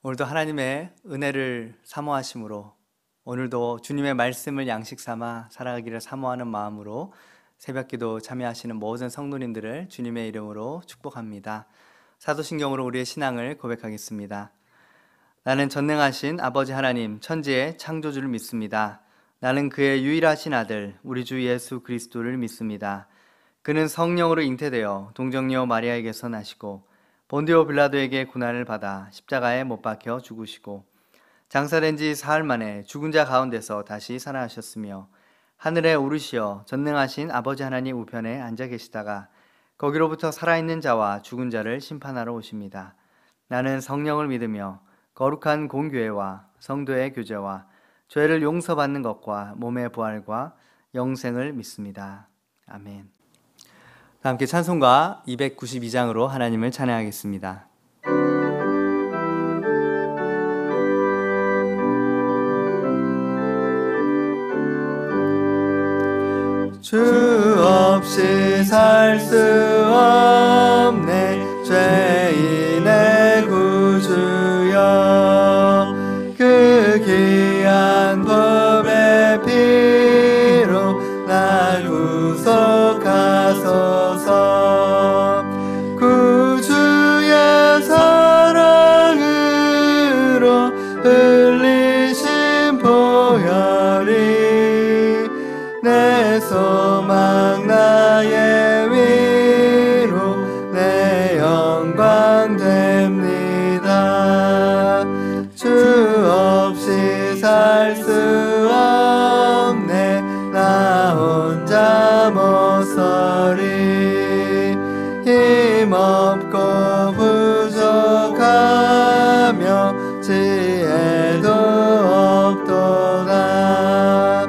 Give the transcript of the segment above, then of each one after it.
오늘도 하나님의 은혜를 사모하심으로 오늘도 주님의 말씀을 양식 삼아 살아가기를 사모하는 마음으로 새벽기도 참여하시는 모든 성도님들을 주님의 이름으로 축복합니다. 사도신경으로 우리의 신앙을 고백하겠습니다. 나는 전능하신 아버지 하나님 천지의 창조주를 믿습니다. 나는 그의 유일하신 아들 우리 주 예수 그리스도를 믿습니다. 그는 성령으로 잉태되어 동정녀 마리아에게서 나시고 본디오 빌라도에게 고난을 받아 십자가에 못 박혀 죽으시고 장사된 지 사흘 만에 죽은 자 가운데서 다시 살아나셨으며 하늘에 오르시어 전능하신 아버지 하나님 우편에 앉아 계시다가 거기로부터 살아있는 자와 죽은 자를 심판하러 오십니다. 나는 성령을 믿으며 거룩한 공교회와 성도의 교제와 죄를 용서받는 것과 몸의 부활과 영생을 믿습니다. 아멘. 다 함께 찬송가 292장으로 하나님을 찬양하겠습니다. 주 없이 살 수 없네 죄인의 구주여 그 귀한 법의 피로 날 구속하소서 구주의 사랑으로 흘리신 보혈이 내 소망 나의 위로 내 영광 됩니다. 주 없이 살 수 없네 나 혼자 못 서리 힘없고 부족하며 지혜도 없도다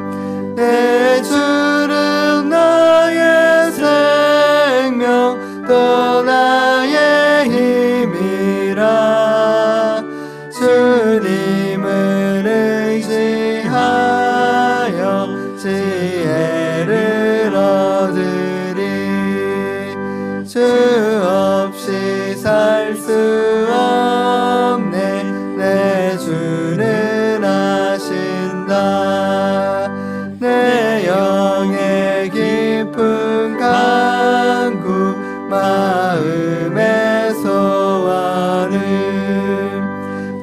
내 주는 나의 생명 또 나의 힘이라 주님을 의지하여 지혜를 얻으리 주 없이 살 수 없네 내 주는 아신다 내 영의 깊은 간구 마음의 소원을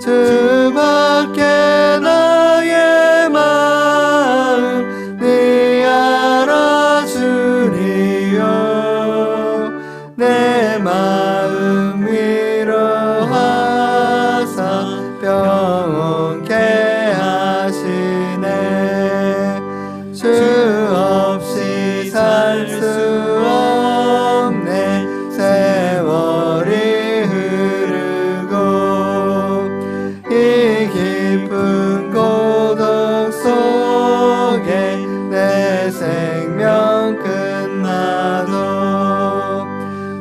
주밖에 나의 마음 네 알아주리요 내 마음 위로하사 평온케 하시네 주 없이 살 수 없네 세월이 흐르고 이 깊은 고독 속에 내 생명 끝나도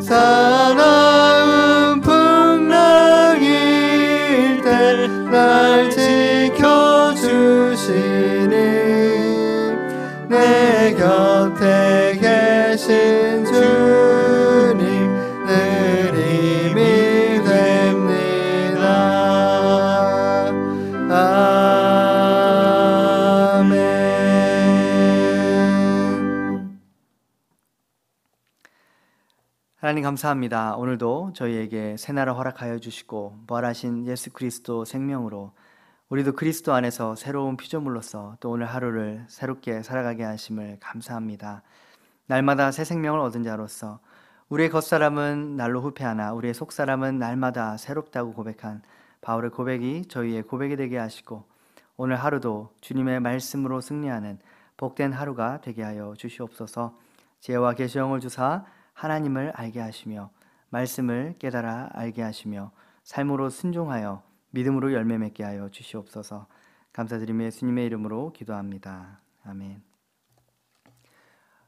사나운 풍랑일 때 날 지켜주시니 내 곁에 계신 주님 늘 힘이 됩니다. 아멘. 하나님 감사합니다. 오늘도 저희에게 새날을 허락하여 주시고 부활하신 예수 그리스도 생명으로 우리도 그리스도 안에서 새로운 피조물로서 또 오늘 하루를 새롭게 살아가게 하심을 감사합니다. 날마다 새 생명을 얻은 자로서 우리의 겉사람은 날로 후패하나 우리의 속사람은 날마다 새롭다고 고백한 바울의 고백이 저희의 고백이 되게 하시고 오늘 하루도 주님의 말씀으로 승리하는 복된 하루가 되게 하여 주시옵소서. 지혜와 계시형을 주사 하나님을 알게 하시며 말씀을 깨달아 알게 하시며 삶으로 순종하여 믿음으로 열매 맺게 하여 주시옵소서. 감사드리며 예수님의 이름으로 기도합니다. 아멘.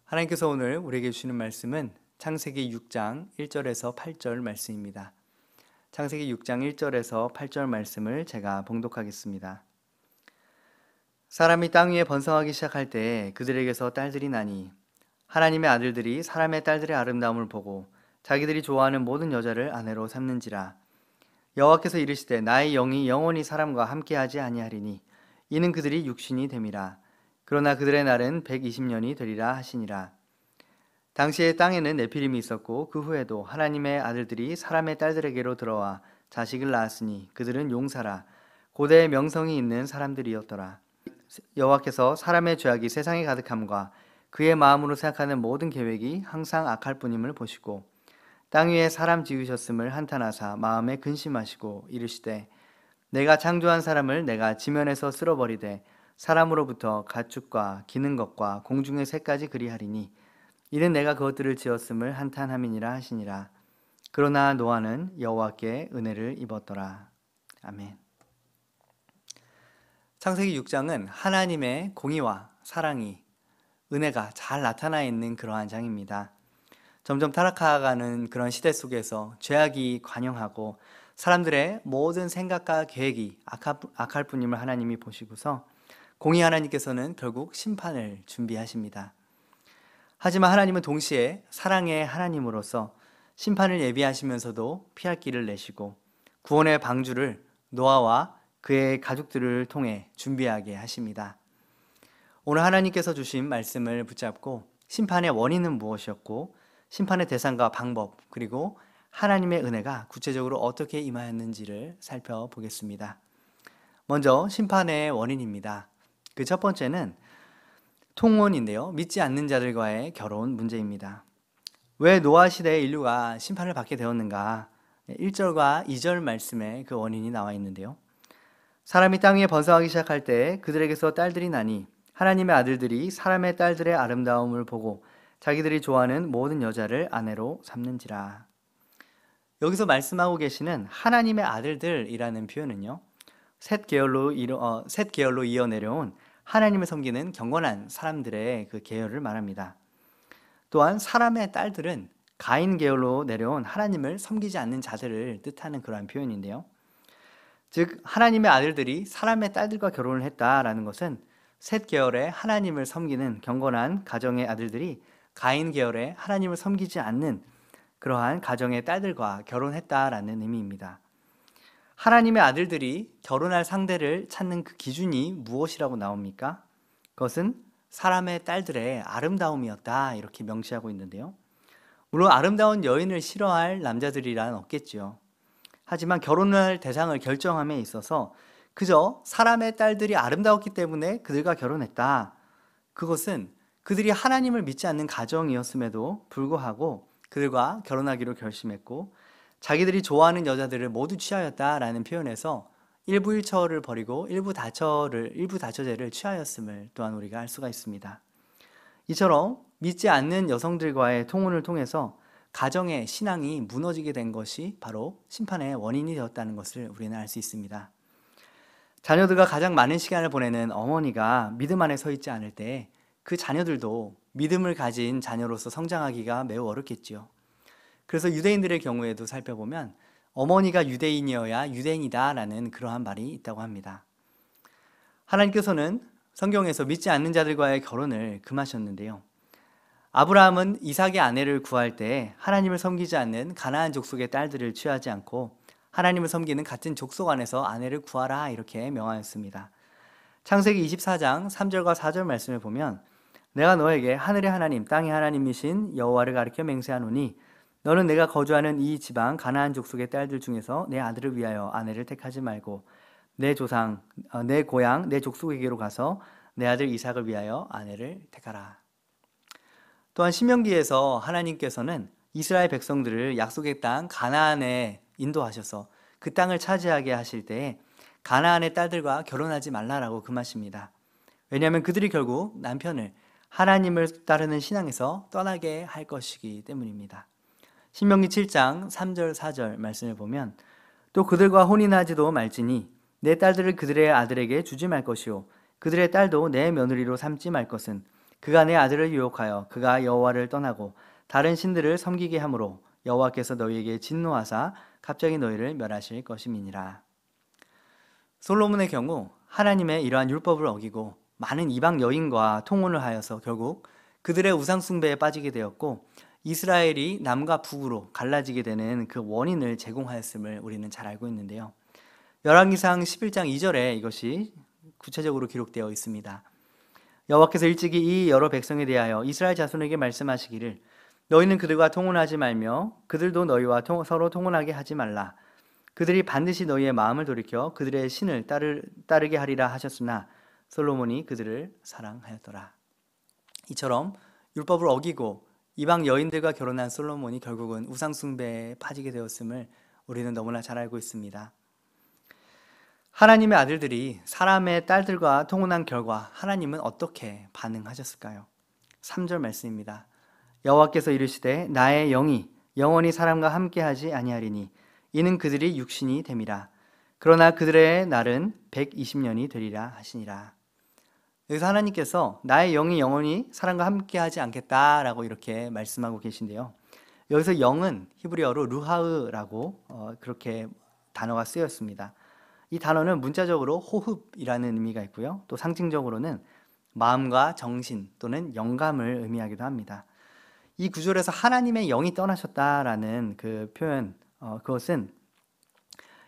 하나님께서 오늘 우리에게 주시는 말씀은 창세기 6장 1절에서 8절 말씀입니다. 창세기 6장 1절에서 8절 말씀을 제가 봉독하겠습니다. 사람이 땅 위에 번성하기 시작할 때에 그들에게서 딸들이 나니 하나님의 아들들이 사람의 딸들의 아름다움을 보고 자기들이 좋아하는 모든 여자를 아내로 삼는지라. 여호와께서 이르시되 나의 영이 영원히 사람과 함께하지 아니하리니 이는 그들이 육신이 됨이라. 그러나 그들의 날은 120년이 되리라 하시니라. 당시에 땅에는 네피림이 있었고 그 후에도 하나님의 아들들이 사람의 딸들에게로 들어와 자식을 낳았으니 그들은 용사라 고대의 명성이 있는 사람들이었더라. 여호와께서 사람의 죄악이 세상에 가득함과 그의 마음으로 생각하는 모든 계획이 항상 악할 뿐임을 보시고 땅 위에 사람 지으셨음을 한탄하사 마음에 근심하시고 이르시되 내가 창조한 사람을 내가 지면에서 쓸어버리되 사람으로부터 가축과 기는 것과 공중의 새까지 그리하리니 이는 내가 그것들을 지었음을 한탄함이니라 하시니라. 그러나 노아는 여호와께 은혜를 입었더라. 아멘. 창세기 6장은 하나님의 공의와 사랑이, 은혜가 잘 나타나 있는 그러한 장입니다. 점점 타락해가는 그런 시대 속에서 죄악이 관영하고 사람들의 모든 생각과 계획이 악할 뿐임을 하나님이 보시고서 공의 하나님께서는 결국 심판을 준비하십니다. 하지만 하나님은 동시에 사랑의 하나님으로서 심판을 예비하시면서도 피할 길을 내시고 구원의 방주를 노아와 그의 가족들을 통해 준비하게 하십니다. 오늘 하나님께서 주신 말씀을 붙잡고 심판의 원인은 무엇이었고 심판의 대상과 방법 그리고 하나님의 은혜가 구체적으로 어떻게 임하였는지를 살펴보겠습니다. 먼저 심판의 원인입니다. 그 첫 번째는 통혼인데요. 믿지 않는 자들과의 결혼 문제입니다. 왜 노아 시대의 인류가 심판을 받게 되었는가? 1절과 2절 말씀에 그 원인이 나와 있는데요. 사람이 땅 위에 번성하기 시작할 때 그들에게서 딸들이 나니 하나님의 아들들이 사람의 딸들의 아름다움을 보고 자기들이 좋아하는 모든 여자를 아내로 삼는지라. 여기서 말씀하고 계시는 하나님의 아들들이라는 표현은요. 셋 계열로 이어 내려온 하나님을 섬기는 경건한 사람들의 그 계열을 말합니다. 또한 사람의 딸들은 가인 계열로 내려온 하나님을 섬기지 않는 자들을 뜻하는 그러한 표현인데요. 즉 하나님의 아들들이 사람의 딸들과 결혼을 했다라는 것은 셋 계열의 하나님을 섬기는 경건한 가정의 아들들이 가인 계열의 하나님을 섬기지 않는 그러한 가정의 딸들과 결혼했다라는 의미입니다. 하나님의 아들들이 결혼할 상대를 찾는 그 기준이 무엇이라고 나옵니까? 그것은 사람의 딸들의 아름다움이었다 이렇게 명시하고 있는데요. 물론 아름다운 여인을 싫어할 남자들이란 없겠죠. 하지만 결혼할 대상을 결정함에 있어서 그저 사람의 딸들이 아름다웠기 때문에 그들과 결혼했다. 그것은 그들이 하나님을 믿지 않는 가정이었음에도 불구하고 그들과 결혼하기로 결심했고 자기들이 좋아하는 여자들을 모두 취하였다라는 표현에서 일부 일처를 버리고 일부 다처제를 취하였음을 또한 우리가 알 수가 있습니다. 이처럼 믿지 않는 여성들과의 통혼을 통해서 가정의 신앙이 무너지게 된 것이 바로 심판의 원인이 되었다는 것을 우리는 알 수 있습니다. 자녀들과 가장 많은 시간을 보내는 어머니가 믿음 안에 서 있지 않을 때 그 자녀들도 믿음을 가진 자녀로서 성장하기가 매우 어렵겠지요. 그래서 유대인들의 경우에도 살펴보면 어머니가 유대인이어야 유대인이다라는 그러한 말이 있다고 합니다. 하나님께서는 성경에서 믿지 않는 자들과의 결혼을 금하셨는데요. 아브라함은 이삭의 아내를 구할 때 하나님을 섬기지 않는 가나안 족속의 딸들을 취하지 않고 하나님을 섬기는 같은 족속 안에서 아내를 구하라 이렇게 명하였습니다. 창세기 24장 3절과 4절 말씀을 보면 내가 너에게 하늘의 하나님 땅의 하나님이신 여호와를 가리켜 맹세하노니 너는 내가 거주하는 이 지방 가나안 족속의 딸들 중에서 내 아들을 위하여 아내를 택하지 말고 내 조상, 내 고향, 내 족속에게로 가서 내 아들 이삭을 위하여 아내를 택하라. 또한 신명기에서 하나님께서는 이스라엘 백성들을 약속의 땅 가나안에 인도하셔서 그 땅을 차지하게 하실 때에 가나안의 딸들과 결혼하지 말라라고 금하십니다. 왜냐하면 그들이 결국 남편을 하나님을 따르는 신앙에서 떠나게 할 것이기 때문입니다. 신명기 7장 3절 4절 말씀을 보면 또 그들과 혼인하지도 말지니 내 딸들을 그들의 아들에게 주지 말 것이요 그들의 딸도 내 며느리로 삼지 말 것은 그가 내 아들을 유혹하여 그가 여호와를 떠나고 다른 신들을 섬기게 하므로 여호와께서 너희에게 진노하사 갑자기 너희를 멸하실 것임이니라. 솔로몬의 경우 하나님의 이러한 율법을 어기고 많은 이방 여인과 통혼을 하여서 결국 그들의 우상 숭배에 빠지게 되었고 이스라엘이 남과 북으로 갈라지게 되는 그 원인을 제공하였음을 우리는 잘 알고 있는데요. 열왕기상 11장 2절에 이것이 구체적으로 기록되어 있습니다. 여호와께서 일찍이 이 여러 백성에 대하여 이스라엘 자손에게 말씀하시기를 너희는 그들과 통혼하지 말며 그들도 너희와 서로 통혼하게 하지 말라. 그들이 반드시 너희의 마음을 돌이켜 그들의 신을 따르게 하리라 하셨으나 솔로몬이 그들을 사랑하였더라. 이처럼 율법을 어기고 이방 여인들과 결혼한 솔로몬이 결국은 우상 숭배에 빠지게 되었음을 우리는 너무나 잘 알고 있습니다. 하나님의 아들들이 사람의 딸들과 통혼한 결과 하나님은 어떻게 반응하셨을까요? 3절 말씀입니다. 여호와께서 이르시되 나의 영이 영원히 사람과 함께하지 아니하리니 이는 그들이 육신이 됨이라. 그러나 그들의 날은 120년이 되리라 하시니라. 여기서 하나님께서 나의 영이 영원히 사람과 함께하지 않겠다라고 이렇게 말씀하고 계신데요. 여기서 영은 히브리어로 루하으라고 그렇게 단어가 쓰였습니다. 이 단어는 문자적으로 호흡이라는 의미가 있고요. 또 상징적으로는 마음과 정신 또는 영감을 의미하기도 합니다. 이 구절에서 하나님의 영이 떠나셨다라는 그 표현, 그것은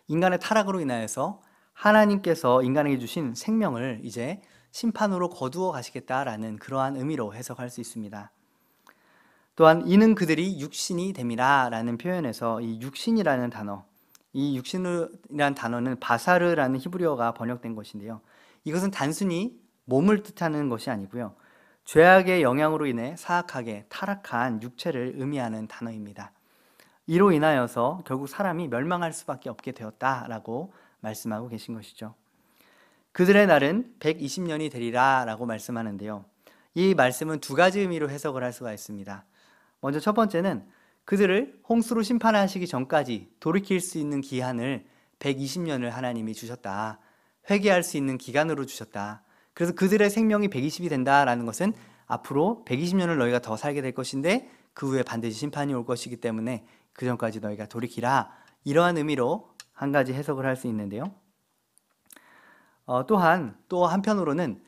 인간의 타락으로 인하여서 하나님께서 인간에게 주신 생명을 이제 심판으로 거두어 가시겠다라는 그러한 의미로 해석할 수 있습니다. 또한 이는 그들이 육신이 됨이라 라는 표현에서 이 육신이라는 단어, 이 육신이라는 단어는 바사르라는 히브리어가 번역된 것인데요. 이것은 단순히 몸을 뜻하는 것이 아니고요. 죄악의 영향으로 인해 사악하게 타락한 육체를 의미하는 단어입니다. 이로 인하여서 결국 사람이 멸망할 수밖에 없게 되었다라고 말씀하고 계신 것이죠. 그들의 날은 120년이 되리라 라고 말씀하는데요. 이 말씀은 두 가지 의미로 해석을 할 수가 있습니다. 먼저 첫 번째는 그들을 홍수로 심판하시기 전까지 돌이킬 수 있는 기한을 120년을 하나님이 주셨다. 회개할 수 있는 기간으로 주셨다. 그래서 그들의 생명이 120이 된다라는 것은 앞으로 120년을 너희가 더 살게 될 것인데 그 후에 반드시 심판이 올 것이기 때문에 그 전까지 너희가 돌이키라. 이러한 의미로 한 가지 해석을 할 수 있는데요. 또한 또 한편으로는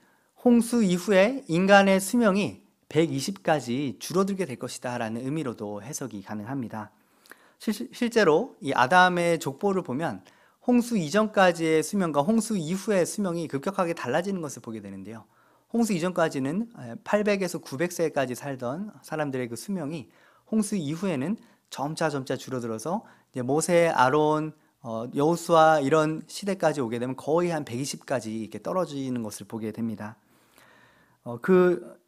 홍수 이후에 인간의 수명이 120까지 줄어들게 될 것이다 라는 의미로도 해석이 가능합니다. 실제로 이 아담의 족보를 보면 홍수 이전까지의 수명과 홍수 이후의 수명이 급격하게 달라지는 것을 보게 되는데요. 홍수 이전까지는 800에서 900세까지 살던 사람들의 그 수명이 홍수 이후에는 점차 줄어들어서 이제 모세, 아론, 여호수아 이런 시대까지 오게 되면 거의 한 120까지 이렇게 떨어지는 것을 보게 됩니다.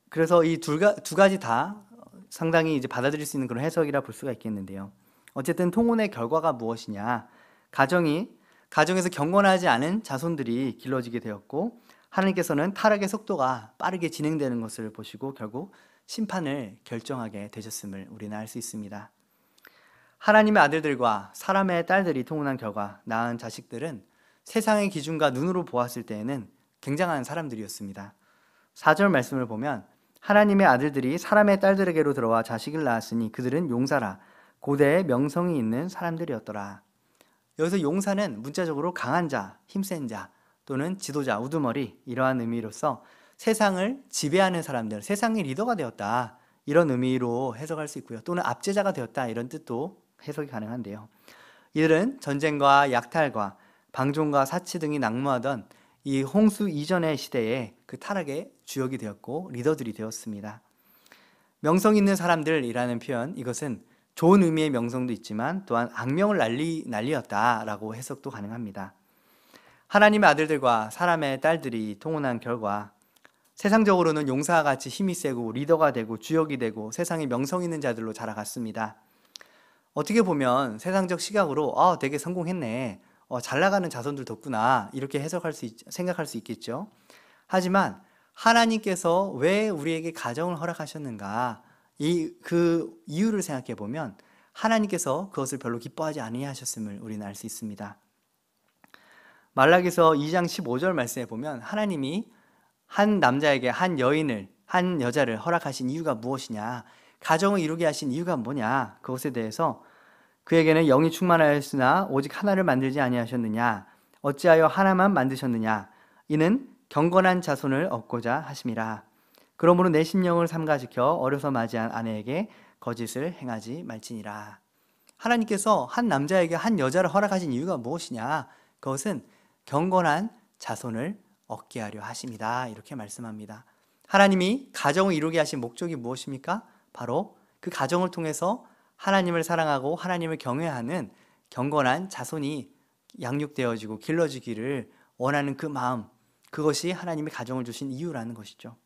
그래서 이 두 가지 다 상당히 이제 받아들일 수 있는 그런 해석이라 볼 수가 있겠는데요. 어쨌든 통혼의 결과가 무엇이냐? 가정에서 경건하지 않은 자손들이 길러지게 되었고 하나님께서는 타락의 속도가 빠르게 진행되는 것을 보시고 결국 심판을 결정하게 되셨음을 우리는 알 수 있습니다. 하나님의 아들들과 사람의 딸들이 통혼한 결과 낳은 자식들은 세상의 기준과 눈으로 보았을 때에는 굉장한 사람들이었습니다. 4절 말씀을 보면 하나님의 아들들이 사람의 딸들에게로 들어와 자식을 낳았으니 그들은 용사라 고대의 명성이 있는 사람들이었더라. 여기서 용사는 문자적으로 강한 자, 힘센 자 또는 지도자, 우두머리 이러한 의미로서 세상을 지배하는 사람들, 세상의 리더가 되었다 이런 의미로 해석할 수 있고요. 또는 압제자가 되었다 이런 뜻도 해석이 가능한데요. 이들은 전쟁과 약탈과 방종과 사치 등이 난무하던 이 홍수 이전의 시대에 그 타락의 주역이 되었고 리더들이 되었습니다. 명성 있는 사람들이라는 표현, 이것은 좋은 의미의 명성도 있지만 또한 악명을 날리었다라고 해석도 가능합니다. 하나님의 아들들과 사람의 딸들이 통혼한 결과 세상적으로는 용사와 같이 힘이 세고 리더가 되고 주역이 되고 세상에 명성 있는 자들로 자라갔습니다. 어떻게 보면 세상적 시각으로 되게 성공했네, 잘 나가는 자손들 뒀구나 이렇게 생각할 수 있겠죠. 하지만 하나님께서 왜 우리에게 가정을 허락하셨는가, 그 이유를 생각해 보면 하나님께서 그것을 별로 기뻐하지 아니하셨음을 우리는 알 수 있습니다. 말라기서 2장 15절 말씀에 보면 하나님이 한 남자에게 한 여자를 허락하신 이유가 무엇이냐, 가정을 이루게 하신 이유가 뭐냐, 그것에 대해서 그에게는 영이 충만하였으나 오직 하나를 만들지 아니하셨느냐, 어찌하여 하나만 만드셨느냐, 이는 경건한 자손을 얻고자 하심이라. 그러므로 내 심령을 삼가지켜 어려서 맞이한 아내에게 거짓을 행하지 말지니라. 하나님께서 한 남자에게 한 여자를 허락하신 이유가 무엇이냐? 그것은 경건한 자손을 얻게 하려 하심이다. 이렇게 말씀합니다. 하나님이 가정을 이루게 하신 목적이 무엇입니까? 바로 그 가정을 통해서 하나님을 사랑하고 하나님을 경외하는 경건한 자손이 양육되어지고 길러지기를 원하는 그 마음, 그것이 하나님이 가정을 주신 이유라는 것이죠.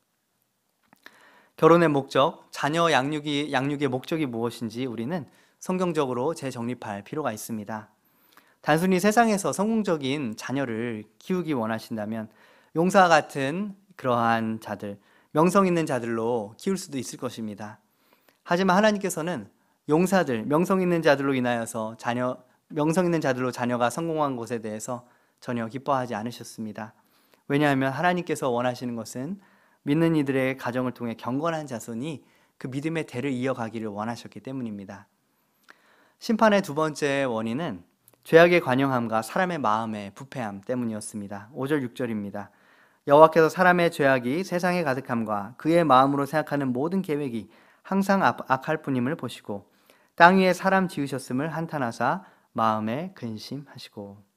결혼의 목적, 자녀 양육의 목적이 무엇인지 우리는 성경적으로 재정립할 필요가 있습니다. 단순히 세상에서 성공적인 자녀를 키우기 원하신다면 용사와 같은 그러한 자들, 명성 있는 자들로 키울 수도 있을 것입니다. 하지만 하나님께서는 용사들, 명성 있는 자들로 인하여서 명성 있는 자들로 자녀가 성공한 것에 대해서 전혀 기뻐하지 않으셨습니다. 왜냐하면 하나님께서 원하시는 것은 믿는 이들의 가정을 통해 경건한 자손이 그 믿음의 대를 이어가기를 원하셨기 때문입니다. 심판의 두 번째 원인은 죄악의 관영함과 사람의 마음의 부패함 때문이었습니다. 5절 6절입니다. 여호와께서 사람의 죄악이 세상에 가득함과 그의 마음으로 생각하는 모든 계획이 항상 악할 뿐임을 보시고 땅 위에 사람 지으셨음을 한탄하사 마음에 근심하시고.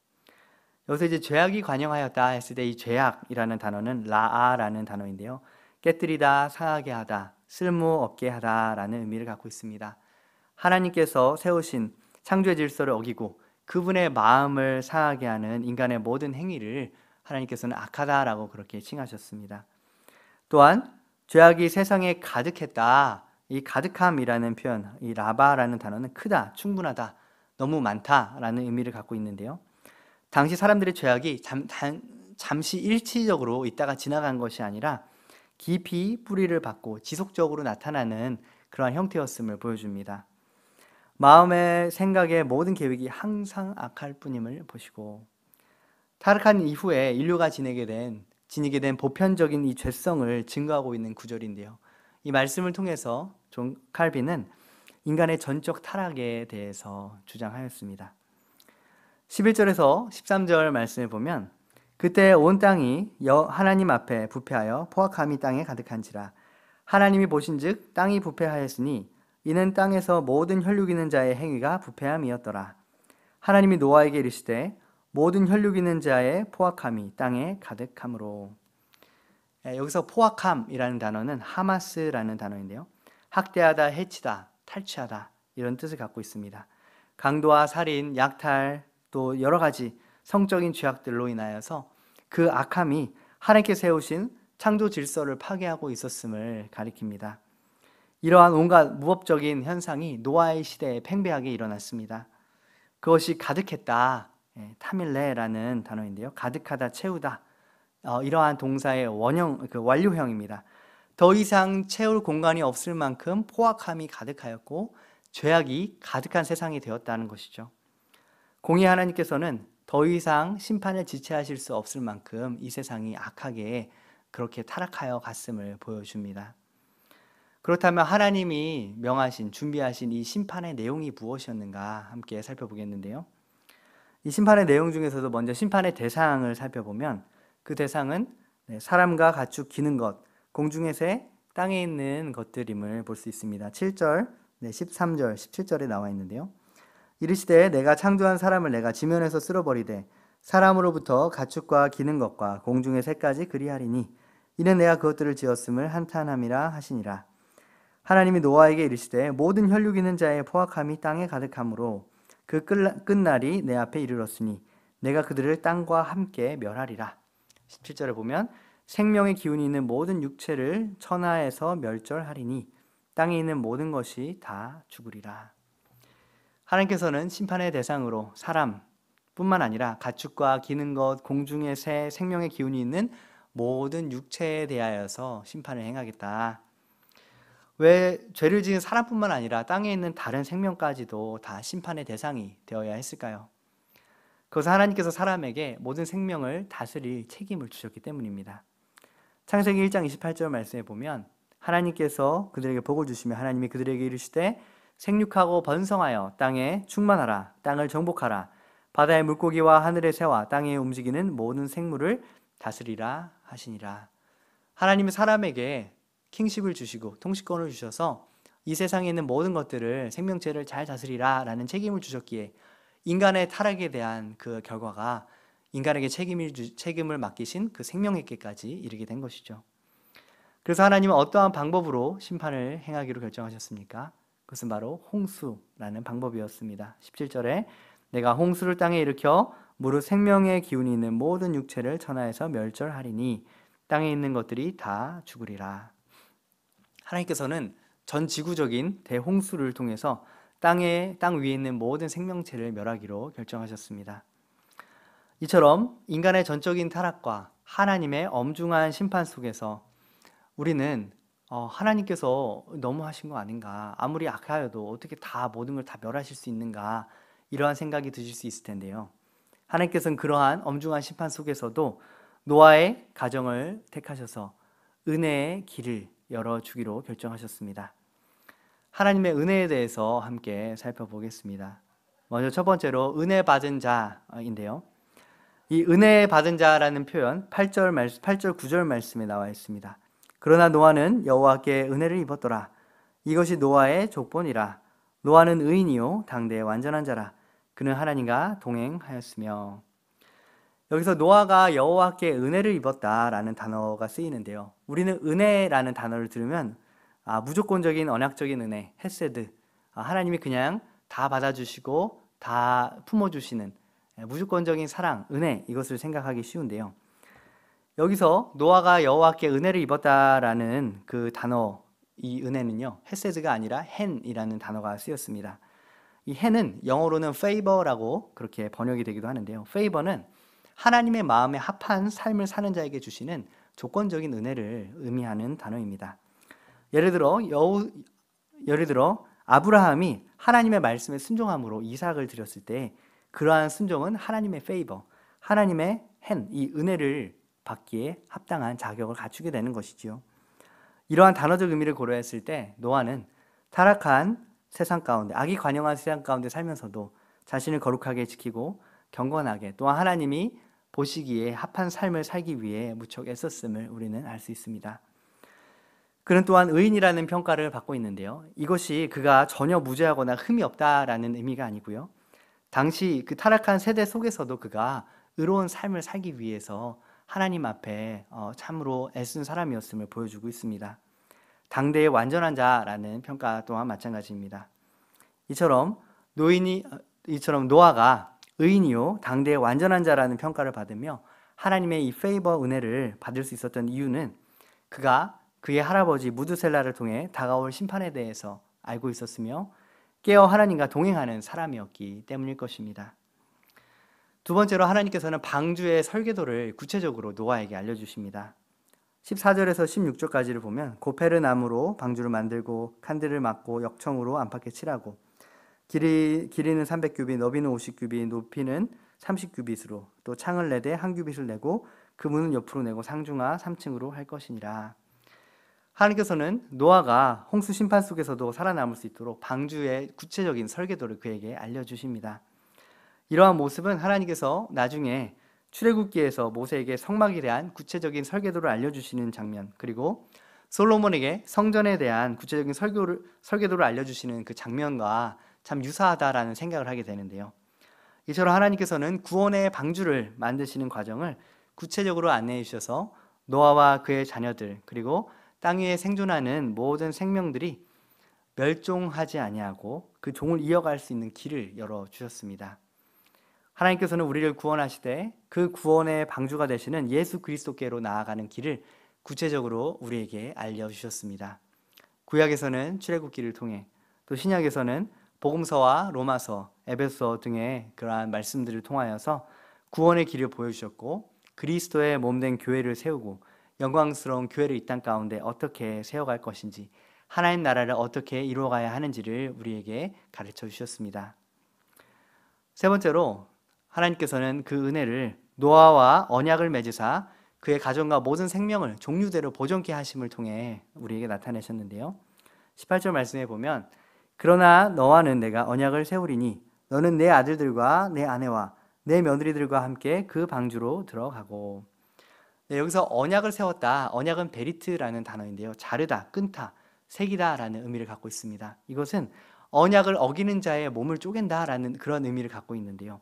여기서 이제 죄악이 관영하였다 했을 때 이 죄악이라는 단어는 라아라는 단어인데요. 깨뜨리다, 상하게 하다, 쓸모없게 하다라는 의미를 갖고 있습니다. 하나님께서 세우신 창조의 질서를 어기고 그분의 마음을 상하게 하는 인간의 모든 행위를 하나님께서는 악하다라고 그렇게 칭하셨습니다. 또한 죄악이 세상에 가득했다. 이 가득함이라는 표현, 이 라바라는 단어는 크다, 충분하다, 너무 많다라는 의미를 갖고 있는데요. 당시 사람들의 죄악이 잠시 일시적으로 있다가 지나간 것이 아니라 깊이 뿌리를 받고 지속적으로 나타나는 그러한 형태였음을 보여줍니다. 마음의 생각의 모든 계획이 항상 악할 뿐임을 보시고, 타락한 이후에 인류가 지니게 된 보편적인 이 죄성을 증거하고 있는 구절인데요. 이 말씀을 통해서 존 칼빈은 인간의 전적 타락에 대해서 주장하였습니다. 11절에서 13절 말씀을 보면 그때 온 땅이 하나님 앞에 부패하여 포악함이 땅에 가득한지라. 하나님이 보신즉 땅이 부패하였으니 이는 땅에서 모든 혈육 있는 자의 행위가 부패함이었더라. 하나님이 노아에게 이르시되 모든 혈육 있는 자의 포악함이 땅에 가득함으로. 여기서 포악함이라는 단어는 하마스라는 단어인데요. 학대하다, 해치다, 탈취하다 이런 뜻을 갖고 있습니다. 강도와 살인, 약탈, 또 여러 가지 성적인 죄악들로 인하여서 그 악함이 하나님께 세우신 창조 질서를 파괴하고 있었음을 가리킵니다. 이러한 온갖 무법적인 현상이 노아의 시대에 팽배하게 일어났습니다. 그것이 가득했다, 타밀레라는 단어인데요. 가득하다, 채우다, 이러한 동사의 완료형입니다. 더 이상 채울 공간이 없을 만큼 포악함이 가득하였고 죄악이 가득한 세상이 되었다는 것이죠. 공의 하나님께서는 더 이상 심판을 지체하실 수 없을 만큼 이 세상이 악하게 그렇게 타락하여 갔음을 보여줍니다. 그렇다면 하나님이 준비하신 이 심판의 내용이 무엇이었는가 함께 살펴보겠는데요. 이 심판의 내용 중에서도 먼저 심판의 대상을 살펴보면 그 대상은 사람과 가축 기는 것, 공중의 새, 땅에 있는 것들임을 볼 수 있습니다. 7절, 13절, 17절에 나와 있는데요. 이르시되 내가 창조한 사람을 내가 지면에서 쓸어버리되 사람으로부터 가축과 기는 것과 공중의 새까지 그리하리니 이는 내가 그것들을 지었음을 한탄함이라 하시니라. 하나님이 노아에게 이르시되 모든 혈육 있는 자의 포악함이 땅에 가득함으로 그 끝날이 내 앞에 이르렀으니 내가 그들을 땅과 함께 멸하리라. 17절에 보면 생명의 기운이 있는 모든 육체를 천하에서 멸절하리니 땅에 있는 모든 것이 다 죽으리라. 하나님께서는 심판의 대상으로 사람뿐만 아니라 가축과 기는 것, 공중의 새, 생명의 기운이 있는 모든 육체에 대하여서 심판을 행하겠다. 왜 죄를 지은 사람뿐만 아니라 땅에 있는 다른 생명까지도 다 심판의 대상이 되어야 했을까요? 그것은 하나님께서 사람에게 모든 생명을 다스릴 책임을 주셨기 때문입니다. 창세기 1장 28절 말씀에 보면 하나님께서 그들에게 복을 주시며 하나님이 그들에게 이르시되 생육하고 번성하여 땅에 충만하라. 땅을 정복하라. 바다의 물고기와 하늘의 새와 땅에 움직이는 모든 생물을 다스리라 하시니라. 하나님이 사람에게 킹십을 주시고 통치권을 주셔서 이 세상에 있는 모든 것들을 생명체를 잘 다스리라 라는 책임을 주셨기에 인간의 타락에 대한 그 결과가 인간에게 책임을 맡기신 그 생명에게까지 이르게 된 것이죠. 그래서 하나님은 어떠한 방법으로 심판을 행하기로 결정하셨습니까? 그것은 바로 홍수라는 방법이었습니다. 17절에 내가 홍수를 땅에 일으켜 무릇 생명의 기운이 있는 모든 육체를 천하에서 멸절하리니 땅에 있는 것들이 다 죽으리라. 하나님께서는 전 지구적인 대홍수를 통해서 땅 위에 있는 모든 생명체를 멸하기로 결정하셨습니다. 이처럼 인간의 전적인 타락과 하나님의 엄중한 심판 속에서 우리는 하나님께서 너무하신 거 아닌가, 아무리 악하여도 어떻게 다 모든 걸 다 멸하실 수 있는가, 이러한 생각이 드실 수 있을 텐데요. 하나님께서는 그러한 엄중한 심판 속에서도 노아의 가정을 택하셔서 은혜의 길을 열어주기로 결정하셨습니다. 하나님의 은혜에 대해서 함께 살펴보겠습니다. 먼저 첫 번째로 은혜 받은 자인데요. 이 은혜 받은 자라는 표현 8절 9절 말씀에 나와 있습니다. 그러나 노아는 여호와께 은혜를 입었더라. 이것이 노아의 족본이라. 노아는 의인이요 당대의 완전한 자라. 그는 하나님과 동행하였으며. 여기서 노아가 여호와께 은혜를 입었다라는 단어가 쓰이는데요. 우리는 은혜라는 단어를 들으면 무조건적인 언약적인 은혜, 헤세드, 하나님이 그냥 다 받아주시고 다 품어주시는 무조건적인 사랑, 은혜, 이것을 생각하기 쉬운데요. 여기서 노아가 여호와께 은혜를 입었다라는 그 단어, 이 은혜는요, 헤세드가 아니라 헨이라는 단어가 쓰였습니다. 이 헨은 영어로는 favor라고 그렇게 번역이 되기도 하는데요. favor는 하나님의 마음에 합한 삶을 사는 자에게 주시는 조건적인 은혜를 의미하는 단어입니다. 예를 들어 아브라함이 하나님의 말씀에 순종함으로 이삭을 드렸을 때 그러한 순종은 하나님의 페이버, 하나님의 헨, 이 은혜를 받기에 합당한 자격을 갖추게 되는 것이지요. 이러한 단어적 의미를 고려했을 때 노아는 타락한 세상 가운데, 악이 관영한 세상 가운데 살면서도 자신을 거룩하게 지키고 경건하게, 또한 하나님이 보시기에 합한 삶을 살기 위해 무척 애썼음을 우리는 알 수 있습니다. 그는 또한 의인이라는 평가를 받고 있는데요. 이것이 그가 전혀 무죄하거나 흠이 없다라는 의미가 아니고요. 당시 그 타락한 세대 속에서도 그가 의로운 삶을 살기 위해서 하나님 앞에 참으로 애쓴 사람이었음을 보여주고 있습니다. 당대의 완전한 자라는 평가 또한 마찬가지입니다. 이처럼 노아가 의인이요 당대의 완전한 자라는 평가를 받으며 하나님의 이 페이버 은혜를 받을 수 있었던 이유는 그가 그의 할아버지 무드셀라를 통해 다가올 심판에 대해서 알고 있었으며 깨어 하나님과 동행하는 사람이었기 때문일 것입니다. 두 번째로 하나님께서는 방주의 설계도를 구체적으로 노아에게 알려주십니다. 14절에서 16절까지를 보면 고페르 나무로 방주를 만들고 칸들을 막고 역청으로 안팎에 칠하고 길이는 300규빗, 너비는 50규빗, 높이는 30규빗으로 또 창을 내되 한 규빗을 내고 그 문은 옆으로 내고 상중하 3층으로 할 것이니라. 하나님께서는 노아가 홍수 심판 속에서도 살아남을 수 있도록 방주의 구체적인 설계도를 그에게 알려주십니다. 이러한 모습은 하나님께서 나중에 출애굽기에서 모세에게 성막에 대한 구체적인 설계도를 알려주시는 장면, 그리고 솔로몬에게 성전에 대한 구체적인 설계도를 알려주시는 그 장면과 참 유사하다라는 생각을 하게 되는데요. 이처럼 하나님께서는 구원의 방주를 만드시는 과정을 구체적으로 안내해 주셔서 노아와 그의 자녀들, 그리고 땅 위에 생존하는 모든 생명들이 멸종하지 아니하고 그 종을 이어갈 수 있는 길을 열어주셨습니다. 하나님께서는 우리를 구원하시되 그 구원의 방주가 되시는 예수 그리스도께로 나아가는 길을 구체적으로 우리에게 알려주셨습니다. 구약에서는 출애굽기를 통해, 또 신약에서는 복음서와 로마서, 에베소 등의 그러한 말씀들을 통하여서 구원의 길을 보여주셨고 그리스도의 몸된 교회를 세우고 영광스러운 교회를 이 땅 가운데 어떻게 세워갈 것인지, 하나님 나라를 어떻게 이루어가야 하는지를 우리에게 가르쳐 주셨습니다. 세 번째로 하나님께서는 그 은혜를 노아와 언약을 맺으사 그의 가정과 모든 생명을 종류대로 보존케 하심을 통해 우리에게 나타내셨는데요. 18절 말씀에 보면 그러나 너와는 내가 언약을 세우리니 너는 내 아들들과 내 아내와 내 며느리들과 함께 그 방주로 들어가고. 여기서 언약을 세웠다. 언약은 베리트라는 단어인데요. 자르다, 끊다, 색이다라는 의미를 갖고 있습니다. 이것은 언약을 어기는 자의 몸을 쪼갠다라는 그런 의미를 갖고 있는데요.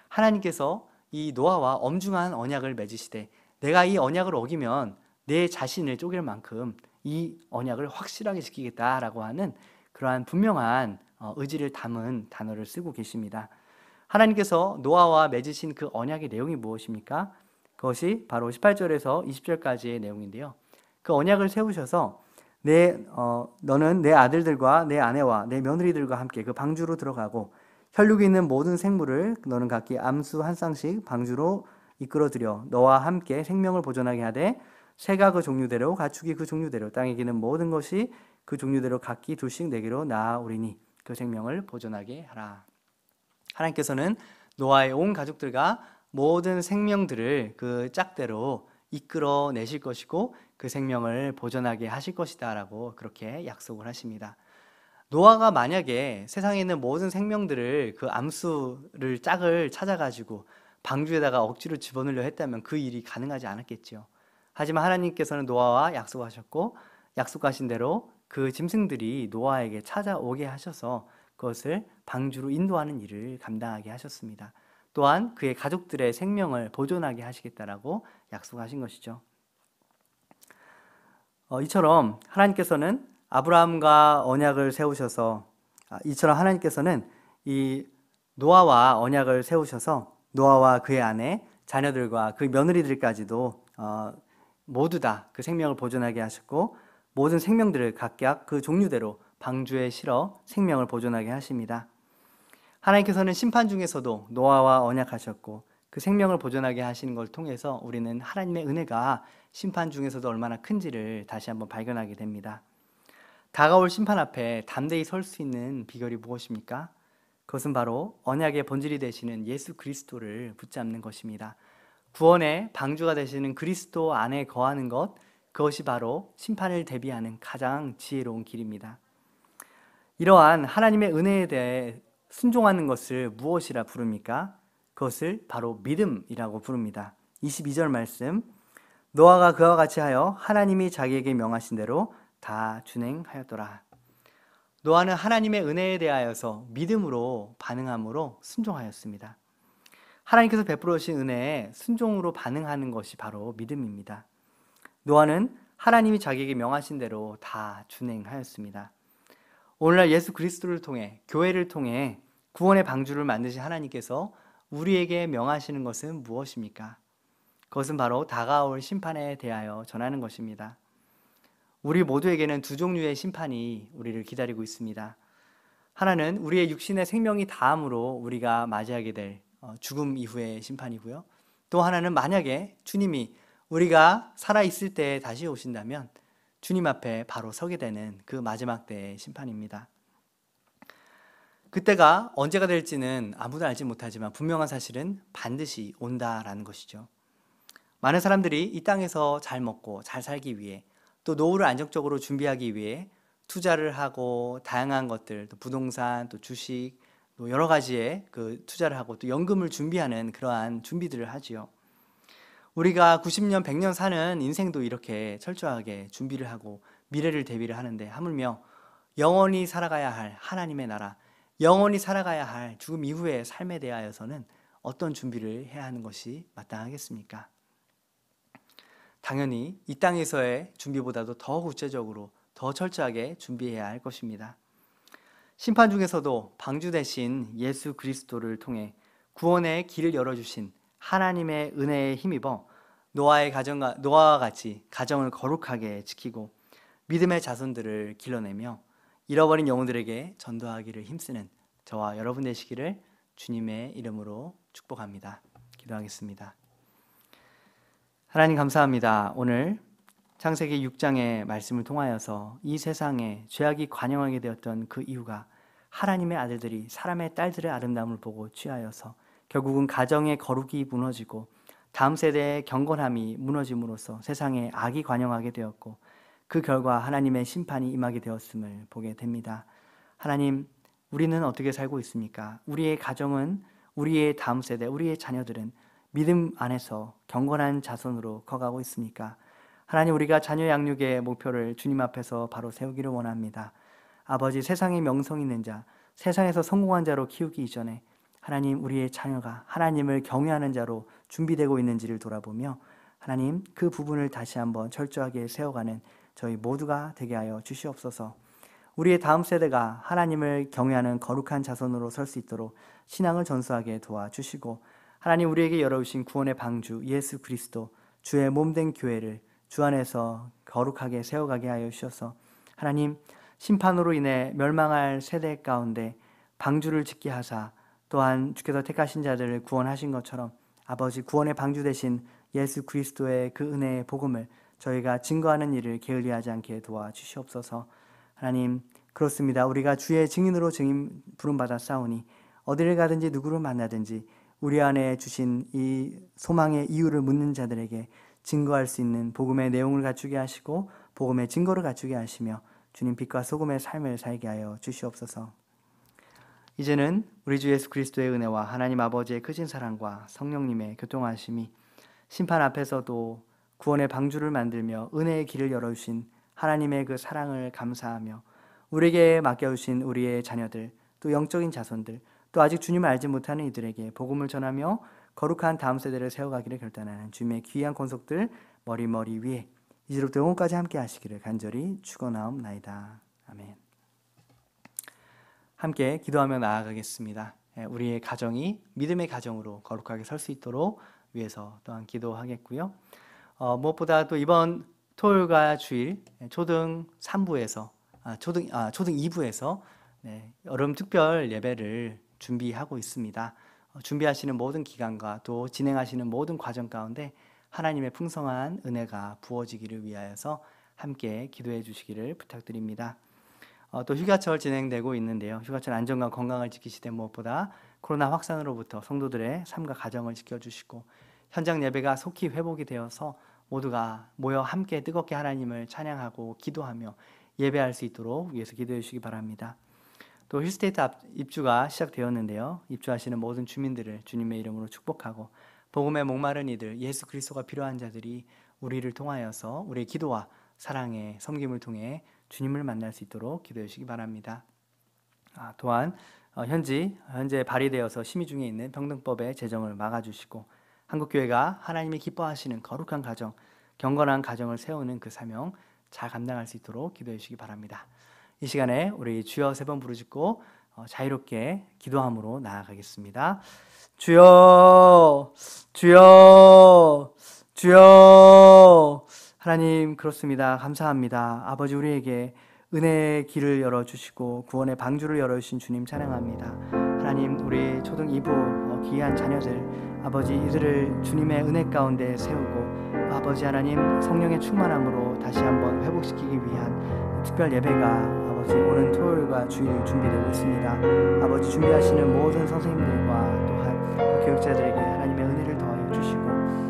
하나님께서 이 노아와 엄중한 언약을 맺으시되 내가 이 언약을 어기면 내 자신을 쪼갤 만큼 이 언약을 확실하게 지키겠다라고 하는 그러한 분명한 의지를 담은 단어를 쓰고 계십니다. 하나님께서 노아와 맺으신 그 언약의 내용이 무엇입니까? 그것이 바로 18절에서 20절까지의 내용인데요. 그 언약을 세우셔서 너는 내 아들들과 내 아내와 내 며느리들과 함께 그 방주로 들어가고 혈육이 있는 모든 생물을 너는 각기 암수 한 쌍씩 방주로 이끌어들여 너와 함께 생명을 보존하게 하되 새가 그 종류대로 가축이 그 종류대로 땅에 기는 모든 것이 그 종류대로 각기 둘씩 내게로 나아오리니 그 생명을 보존하게 하라. 하나님께서는 노아의 온 가족들과 모든 생명들을 그 짝대로 이끌어내실 것이고 그 생명을 보존하게 하실 것이다 라고 그렇게 약속을 하십니다. 노아가 만약에 세상에 있는 모든 생명들을 그 암수를 짝을 찾아가지고 방주에다가 억지로 집어넣으려 했다면 그 일이 가능하지 않았겠죠. 하지만 하나님께서는 노아와 약속하셨고 약속하신 대로 그 짐승들이 노아에게 찾아오게 하셔서 그것을 방주로 인도하는 일을 감당하게 하셨습니다. 또한 그의 가족들의 생명을 보존하게 하시겠다라고 약속하신 것이죠. 이처럼 하나님께서는 아브라함과 언약을 세우셔서 이처럼 하나님께서는 이 노아와 언약을 세우셔서 노아와 그의 아내, 자녀들과 그 며느리들까지도 모두 다 그 생명을 보존하게 하셨고 모든 생명들을 각각 그 종류대로 방주에 실어 생명을 보존하게 하십니다. 하나님께서는 심판 중에서도 노아와 언약하셨고 그 생명을 보존하게 하시는 걸 통해서 우리는 하나님의 은혜가 심판 중에서도 얼마나 큰지를 다시 한번 발견하게 됩니다. 다가올 심판 앞에 담대히 설 수 있는 비결이 무엇입니까? 그것은 바로 언약의 본질이 되시는 예수 그리스도를 붙잡는 것입니다. 구원의 방주가 되시는 그리스도 안에 거하는 것, 그것이 바로 심판을 대비하는 가장 지혜로운 길입니다. 이러한 하나님의 은혜에 대해 순종하는 것을 무엇이라 부릅니까? 그것을 바로 믿음이라고 부릅니다. 22절 말씀, 노아가 그와 같이 하여 하나님이 자기에게 명하신 대로 다 준행하였더라. 노아는 하나님의 은혜에 대하여서 믿음으로 반응함으로 순종하였습니다. 하나님께서 베풀어 주신 은혜에 순종으로 반응하는 것이 바로 믿음입니다. 노아는 하나님이 자기에게 명하신 대로 다 준행하였습니다. 오늘날 예수 그리스도를 통해 교회를 통해 구원의 방주를 만드신 하나님께서 우리에게 명하시는 것은 무엇입니까? 그것은 바로 다가올 심판에 대하여 전하는 것입니다. 우리 모두에게는 두 종류의 심판이 우리를 기다리고 있습니다. 하나는 우리의 육신의 생명이 다함으로 우리가 맞이하게 될 죽음 이후의 심판이고요. 또 하나는 만약에 주님이 우리가 살아있을 때 다시 오신다면 주님 앞에 바로 서게 되는 그 마지막 때의 심판입니다. 그때가 언제가 될지는 아무도 알지 못하지만 분명한 사실은 반드시 온다라는 것이죠. 많은 사람들이 이 땅에서 잘 먹고 잘 살기 위해 또 노후를 안정적으로 준비하기 위해 투자를 하고 다양한 것들, 또 부동산, 또 주식, 또 여러 가지의 그 투자를 하고 또 연금을 준비하는 그러한 준비들을 하지요. 우리가 90년, 100년 사는 인생도 이렇게 철저하게 준비를 하고 미래를 대비를 하는데 하물며 영원히 살아가야 할 하나님의 나라, 영원히 살아가야 할 죽음 이후의 삶에 대하여서는 어떤 준비를 해야 하는 것이 마땅하겠습니까? 당연히 이 땅에서의 준비보다도 더 구체적으로 더 철저하게 준비해야 할 것입니다. 심판 중에서도 방주 대신 예수 그리스도를 통해 구원의 길을 열어주신 하나님의 은혜에 힘입어 노아와 같이 가정을 거룩하게 지키고 믿음의 자손들을 길러내며 잃어버린 영혼들에게 전도하기를 힘쓰는 저와 여러분 되시기를 주님의 이름으로 축복합니다. 기도하겠습니다. 하나님 감사합니다. 오늘 창세기 6장의 말씀을 통하여서 이 세상에 죄악이 관영하게 되었던 그 이유가 하나님의 아들들이 사람의 딸들의 아름다움을 보고 취하여서 결국은 가정의 거룩이 무너지고 다음 세대의 경건함이 무너짐으로써 세상에 악이 관영하게 되었고 그 결과 하나님의 심판이 임하게 되었음을 보게 됩니다. 하나님, 우리는 어떻게 살고 있습니까? 우리의 가정은, 우리의 다음 세대, 우리의 자녀들은 믿음 안에서 경건한 자손으로 커가고 있습니까? 하나님, 우리가 자녀 양육의 목표를 주님 앞에서 바로 세우기를 원합니다. 아버지, 세상에 명성 있는 자, 세상에서 성공한 자로 키우기 이전에 하나님, 우리의 자녀가 하나님을 경외하는 자로 준비되고 있는지를 돌아보며 하나님, 그 부분을 다시 한번 철저하게 세워가는 저희 모두가 되게 하여 주시옵소서. 우리의 다음 세대가 하나님을 경외하는 거룩한 자손으로 설 수 있도록 신앙을 전수하게 도와주시고, 하나님, 우리에게 열어주신 구원의 방주 예수 그리스도, 주의 몸된 교회를 주 안에서 거룩하게 세워가게 하여 주셔서 하나님, 심판으로 인해 멸망할 세대 가운데 방주를 짓게 하사 또한 주께서 택하신 자들을 구원하신 것처럼 아버지, 구원의 방주 되신 예수 그리스도의 그 은혜의 복음을 저희가 증거하는 일을 게을리하지 않게 도와주시옵소서. 하나님, 그렇습니다. 우리가 주의 증인으로 증인 부름받아 싸우니 어디를 가든지 누구를 만나든지 우리 안에 주신 이 소망의 이유를 묻는 자들에게 증거할 수 있는 복음의 내용을 갖추게 하시고 복음의 증거를 갖추게 하시며 주님 빛과 소금의 삶을 살게 하여 주시옵소서. 이제는 우리 주 예수 그리스도의 은혜와 하나님 아버지의 크신 사랑과 성령님의 교통하심이 심판 앞에서도 구원의 방주를 만들며 은혜의 길을 열어주신 하나님의 그 사랑을 감사하며 우리에게 맡겨주신 우리의 자녀들, 또 영적인 자손들, 또 아직 주님을 알지 못하는 이들에게 복음을 전하며 거룩한 다음 세대를 세워가기를 결단하는 주님의 귀한 권속들 머리 위에 이제부터 영원까지 함께 하시기를 간절히 축원하옵나이다. 아멘. 함께 기도하며 나아가겠습니다. 우리의 가정이 믿음의 가정으로 거룩하게 설 수 있도록 위해서 또한 기도하겠고요. 무엇보다 또 이번 토요일과 주일 초등 3부에서 초등 2부에서 여름 특별 예배를 준비하고 있습니다. 준비하시는 모든 기간과 또 진행하시는 모든 과정 가운데 하나님의 풍성한 은혜가 부어지기를 위하여서 함께 기도해 주시기를 부탁드립니다. 또 휴가철 진행되고 있는데요. 휴가철 안전과 건강을 지키시되 무엇보다 코로나 확산으로부터 성도들의 삶과 가정을 지켜주시고 현장 예배가 속히 회복이 되어서 모두가 모여 함께 뜨겁게 하나님을 찬양하고 기도하며 예배할 수 있도록 위해서 기도해 주시기 바랍니다. 또 힐스테이트 입주가 시작되었는데요. 입주하시는 모든 주민들을 주님의 이름으로 축복하고 복음에 목마른 이들, 예수 그리스도가 필요한 자들이 우리를 통하여서 우리의 기도와 사랑의 섬김을 통해 주님을 만날 수 있도록 기도해 주시기 바랍니다. 또한 현재 발의되어서 심의 중에 있는 평등법의 제정을 막아주시고 한국교회가 하나님이 기뻐하시는 거룩한 가정, 경건한 가정을 세우는 그 사명 잘 감당할 수 있도록 기도해 주시기 바랍니다. 이 시간에 우리 주여 3번 부르짖고 자유롭게 기도함으로 나아가겠습니다. 주여, 주여, 주여. 하나님, 그렇습니다. 감사합니다. 아버지, 우리에게 은혜의 길을 열어주시고 구원의 방주를 열어주신 주님 찬양합니다. 하나님, 우리 초등 2부 귀한 자녀들, 아버지, 이들을 주님의 은혜 가운데 세우고 아버지 하나님, 성령의 충만함으로 다시 한번 회복시키기 위한 특별 예배가 아버지 오는 토요일과 주일 준비되고 있습니다. 아버지, 준비하시는 모든 선생님들과 또한 교육자들에게 하나님의 은혜를 더하여 주시고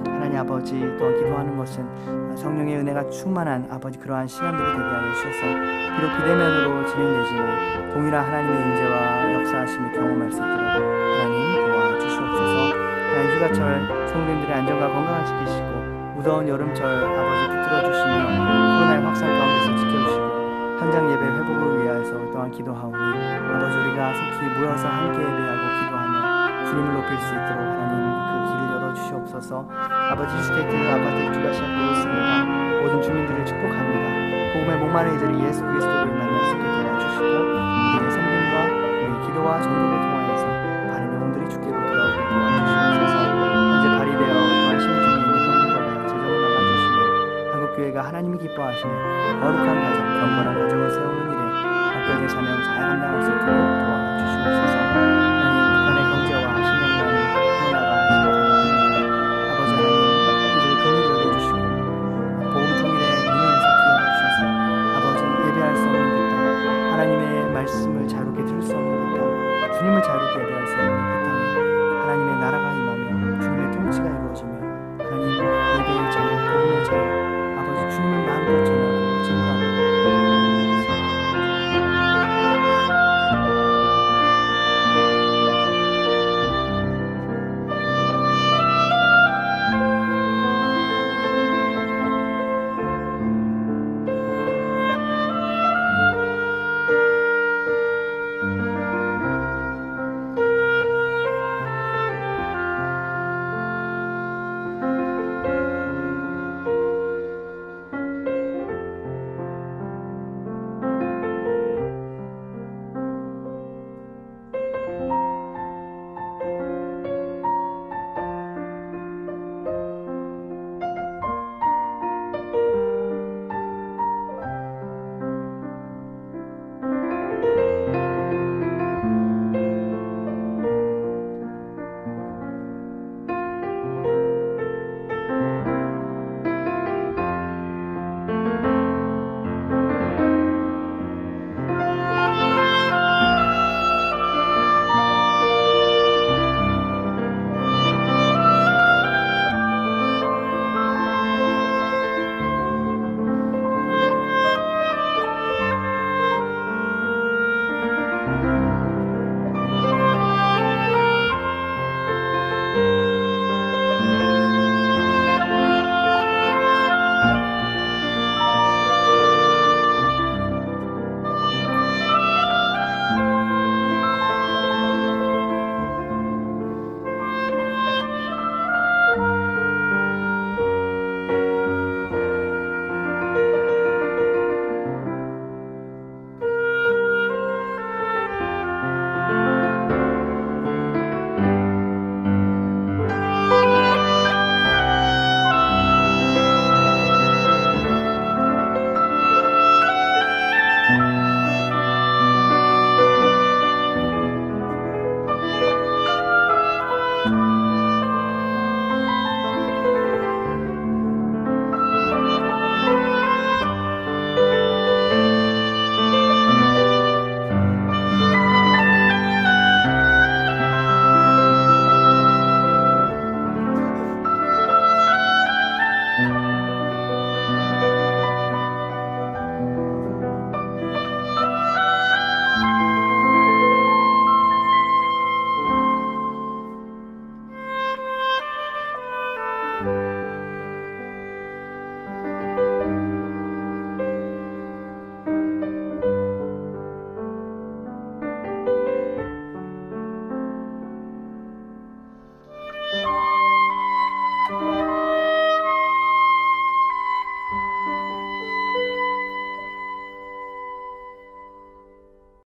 하나님 아버지, 또한 기도하는 것은 성령의 은혜가 충만한 아버지 그러한 시간들이 되게 하여 주셔서 비록 비대면으로 진행되지만 동일한 하나님의 인재와 역사하심을 경험할 수 있도록 하나님 도와주시옵소서. 하나님, 휴가철 성도님들의 안전과 건강을 지키시고 무더운 여름철 아버지 붙들어 주시며 코로나의 확산 가운데서 지켜주시고 현장 예배 회복을 위하여서 또한 기도하오니 아버지, 우리가 속히 모여서 함께 예배하고 기도하며 주님을 높일 수 있도록 하나님 그 길을 열어주시옵소서. 아버지, 힐스테이트 아파트 입주가 시작되어 있습니다. 모든 주민들을 축복합니다. 복음의 목마른 이들이 예수 그리스도를 만날 수 있게 도와주시고 우리의 섬김과 우리의 기도와 전도를 통하여서 많은 영혼들이 주께로 돌아오게 도와주시옵소서. 현재 발의되어 또한 심의 중에 있는 평등법에 제정을 막아주시며 한국교회가 하나님이 기뻐하시는